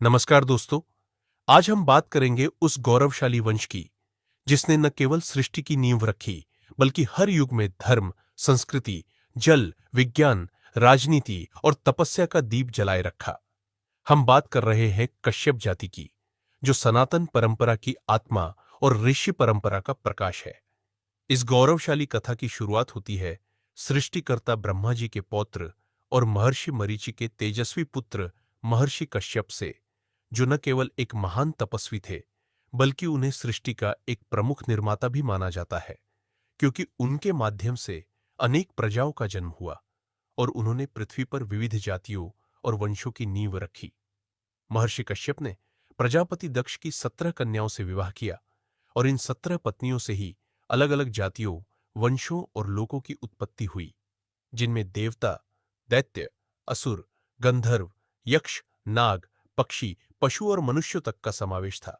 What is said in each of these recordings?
नमस्कार दोस्तों। आज हम बात करेंगे उस गौरवशाली वंश की जिसने न केवल सृष्टि की नींव रखी बल्कि हर युग में धर्म, संस्कृति, जल, विज्ञान, राजनीति और तपस्या का दीप जलाए रखा। हम बात कर रहे हैं कश्यप जाति की, जो सनातन परंपरा की आत्मा और ऋषि परंपरा का प्रकाश है। इस गौरवशाली कथा की शुरुआत होती है सृष्टिकर्ता ब्रह्मा जी के पौत्र और महर्षि मरीचि के तेजस्वी पुत्र महर्षि कश्यप से, जो न केवल एक महान तपस्वी थे बल्कि उन्हें सृष्टि का एक प्रमुख निर्माता भी माना जाता है, क्योंकि उनके माध्यम से अनेक प्रजाओं का जन्म हुआ और उन्होंने पृथ्वी पर विविध जातियों और वंशों की नींव रखी। महर्षि कश्यप ने प्रजापति दक्ष की 17 कन्याओं से विवाह किया और इन 17 पत्नियों से ही अलग अलग जातियों, वंशों और लोकों की उत्पत्ति हुई, जिनमें देवता, दैत्य, असुर, गंधर्व, यक्ष, नाग, पक्षी, पशु और मनुष्यों तक का समावेश था।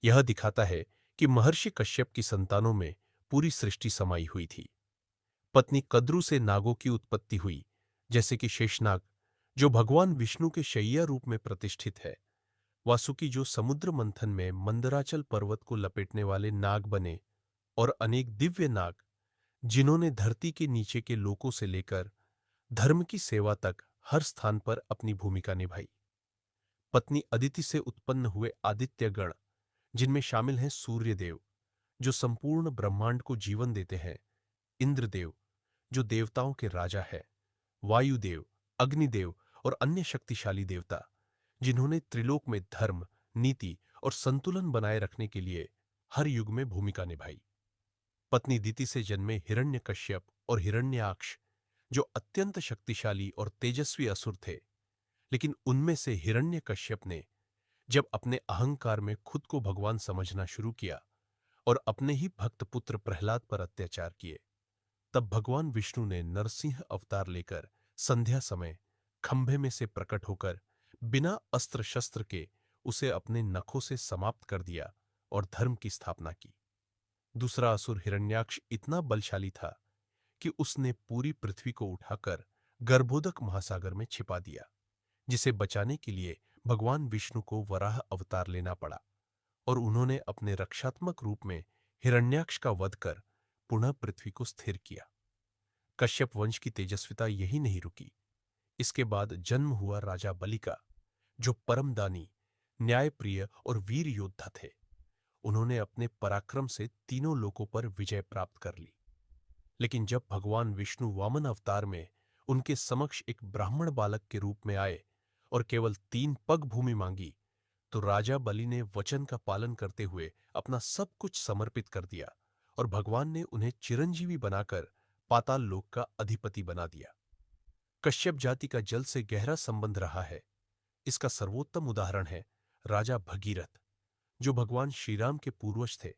यह दिखाता है कि महर्षि कश्यप की संतानों में पूरी सृष्टि समाई हुई थी। पत्नी कद्रु से नागों की उत्पत्ति हुई, जैसे कि शेषनाग, जो भगवान विष्णु के शैया रूप में प्रतिष्ठित है। वासुकी, जो समुद्र मंथन में मंदराचल पर्वत को लपेटने वाले नाग बने, और अनेक दिव्य नाग, जिन्होंने धरती के नीचे के लोकों से लेकर धर्म की सेवा तक हर स्थान पर अपनी भूमिका निभाई। पत्नी अदिति से उत्पन्न हुए आदित्य गण, जिनमें शामिल हैं सूर्यदेव, जो संपूर्ण ब्रह्मांड को जीवन देते हैं, इंद्रदेव, जो देवताओं के राजा है, वायुदेव, अग्निदेव और अन्य शक्तिशाली देवता, जिन्होंने त्रिलोक में धर्म, नीति और संतुलन बनाए रखने के लिए हर युग में भूमिका निभाई। पत्नी दिति से जन्मे हिरण्यकश्यप और हिरण्याक्ष, जो अत्यंत शक्तिशाली और तेजस्वी असुर थे, लेकिन उनमें से हिरण्यकश्यप ने जब अपने अहंकार में खुद को भगवान समझना शुरू किया और अपने ही भक्त पुत्र प्रहलाद पर अत्याचार किए, तब भगवान विष्णु ने नरसिंह अवतार लेकर संध्या समय खंभे में से प्रकट होकर बिना अस्त्र शस्त्र के उसे अपने नखों से समाप्त कर दिया और धर्म की स्थापना की। दूसरा असुर हिरण्याक्ष इतना बलशाली था कि उसने पूरी पृथ्वी को उठाकर गर्भोदक महासागर में छिपा दिया, जिसे बचाने के लिए भगवान विष्णु को वराह अवतार लेना पड़ा और उन्होंने अपने रक्षात्मक रूप में हिरण्याक्ष का वध कर पुनः पृथ्वी को स्थिर किया। कश्यप वंश की तेजस्विता यही नहीं रुकी। इसके बाद जन्म हुआ राजा बलि का, जो परमदानी, न्यायप्रिय और वीर योद्धा थे। उन्होंने अपने पराक्रम से तीनों लोकों पर विजय प्राप्त कर ली। लेकिन जब भगवान विष्णु वामन अवतार में उनके समक्ष एक ब्राह्मण बालक के रूप में आए और केवल 3 पग भूमि मांगी, तो राजा बलि ने वचन का पालन करते हुए अपना सब कुछ समर्पित कर दिया और भगवान ने उन्हें चिरंजीवी बनाकर पाताल लोक का अधिपति बना दिया। कश्यप जाति का जल से गहरा संबंध रहा है। इसका सर्वोत्तम उदाहरण है राजा भगीरथ, जो भगवान श्रीराम के पूर्वज थे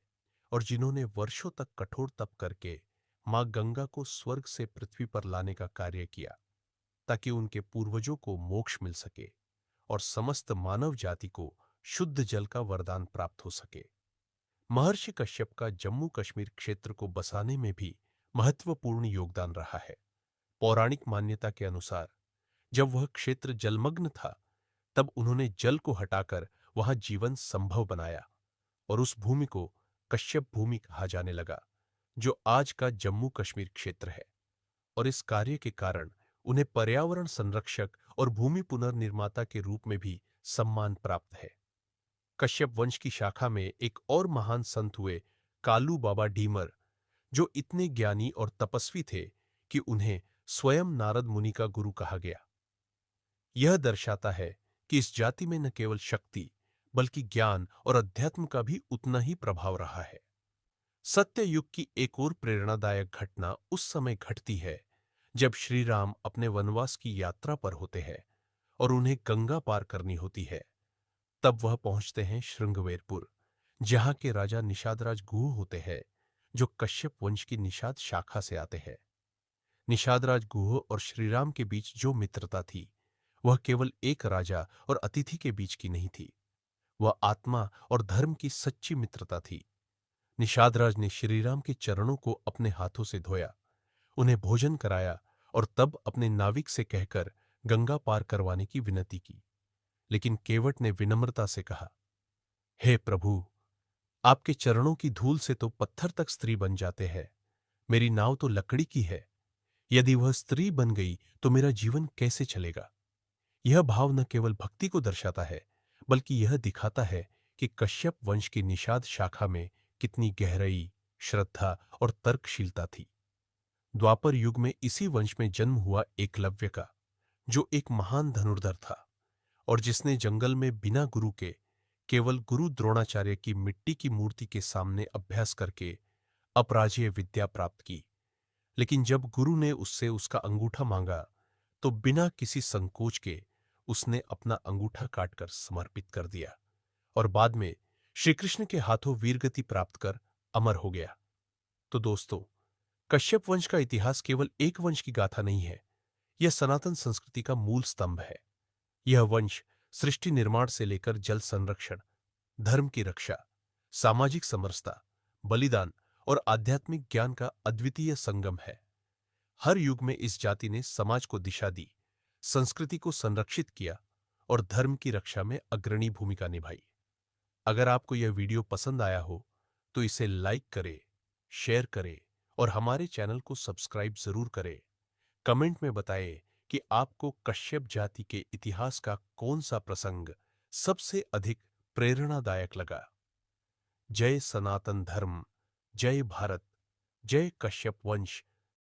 और जिन्होंने वर्षों तक कठोर तप करके मां गंगा को स्वर्ग से पृथ्वी पर लाने का कार्य किया, ताकि उनके पूर्वजों को मोक्ष मिल सके और समस्त मानव जाति को शुद्ध जल का वरदान प्राप्त हो सके। महर्षि कश्यप का जम्मू कश्मीर क्षेत्र को बसाने में भी महत्वपूर्ण योगदान रहा है। पौराणिक मान्यता के अनुसार जब वह क्षेत्र जलमग्न था, तब उन्होंने जल को हटाकर वहां जीवन संभव बनाया और उस भूमि को कश्यप भूमि कहा जाने लगा, जो आज का जम्मू कश्मीर क्षेत्र है। और इस कार्य के कारण उन्हें पर्यावरण संरक्षक और भूमि पुनर्निर्माता के रूप में भी सम्मान प्राप्त है। कश्यप वंश की शाखा में एक और महान संत हुए कालू बाबा डीमर, जो इतने ज्ञानी और तपस्वी थे कि उन्हें स्वयं नारद मुनि का गुरु कहा गया। यह दर्शाता है कि इस जाति में न केवल शक्ति बल्कि ज्ञान और अध्यात्म का भी उतना ही प्रभाव रहा है। सत्य युग की एक और प्रेरणादायक घटना उस समय घटती है जब श्री राम अपने वनवास की यात्रा पर होते हैं और उन्हें गंगा पार करनी होती है। तब वह पहुंचते हैं श्रृंगवेरपुर, जहां के राजा निषादराज गुह होते हैं, जो कश्यप वंश की निषाद शाखा से आते हैं। निषादराज गुह और श्रीराम के बीच जो मित्रता थी, वह केवल एक राजा और अतिथि के बीच की नहीं थी। वह आत्मा और धर्म की सच्ची मित्रता थी। निषादराज ने श्रीराम के चरणों को अपने हाथों से धोया, उन्हें भोजन कराया और तब अपने नाविक से कहकर गंगा पार करवाने की विनती की। लेकिन केवट ने विनम्रता से कहा, हे प्रभु, आपके चरणों की धूल से तो पत्थर तक स्त्री बन जाते हैं। मेरी नाव तो लकड़ी की है। यदि वह स्त्री बन गई तो मेरा जीवन कैसे चलेगा? यह भाव न केवल भक्ति को दर्शाता है, बल्कि यह दिखाता है कि कश्यप वंश की निषाद शाखा में कितनी गहराई, श्रद्धा और तर्कशीलता थी। द्वापर युग में इसी वंश में जन्म हुआ एकलव्य का, जो एक महान धनुर्धर था और जिसने जंगल में बिना गुरु के, केवल गुरु द्रोणाचार्य की मिट्टी की मूर्ति के सामने अभ्यास करके अपराजेय विद्या प्राप्त की। लेकिन जब गुरु ने उससे उसका अंगूठा मांगा, तो बिना किसी संकोच के उसने अपना अंगूठा काटकर समर्पित कर दिया और बाद में श्री कृष्ण के हाथों वीरगति प्राप्त कर अमर हो गया। तो दोस्तों, कश्यप वंश का इतिहास केवल एक वंश की गाथा नहीं है, यह सनातन संस्कृति का मूल स्तंभ है। यह वंश सृष्टि निर्माण से लेकर जल संरक्षण, धर्म की रक्षा, सामाजिक समरसता, बलिदान और आध्यात्मिक ज्ञान का अद्वितीय संगम है। हर युग में इस जाति ने समाज को दिशा दी, संस्कृति को संरक्षित किया और धर्म की रक्षा में अग्रणी भूमिका निभाई। अगर आपको यह वीडियो पसंद आया हो तो इसे लाइक करें, शेयर करें और हमारे चैनल को सब्सक्राइब जरूर करें। कमेंट में बताएं कि आपको कश्यप जाति के इतिहास का कौन सा प्रसंग सबसे अधिक प्रेरणादायक लगा। जय सनातन धर्म, जय भारत, जय कश्यप वंश,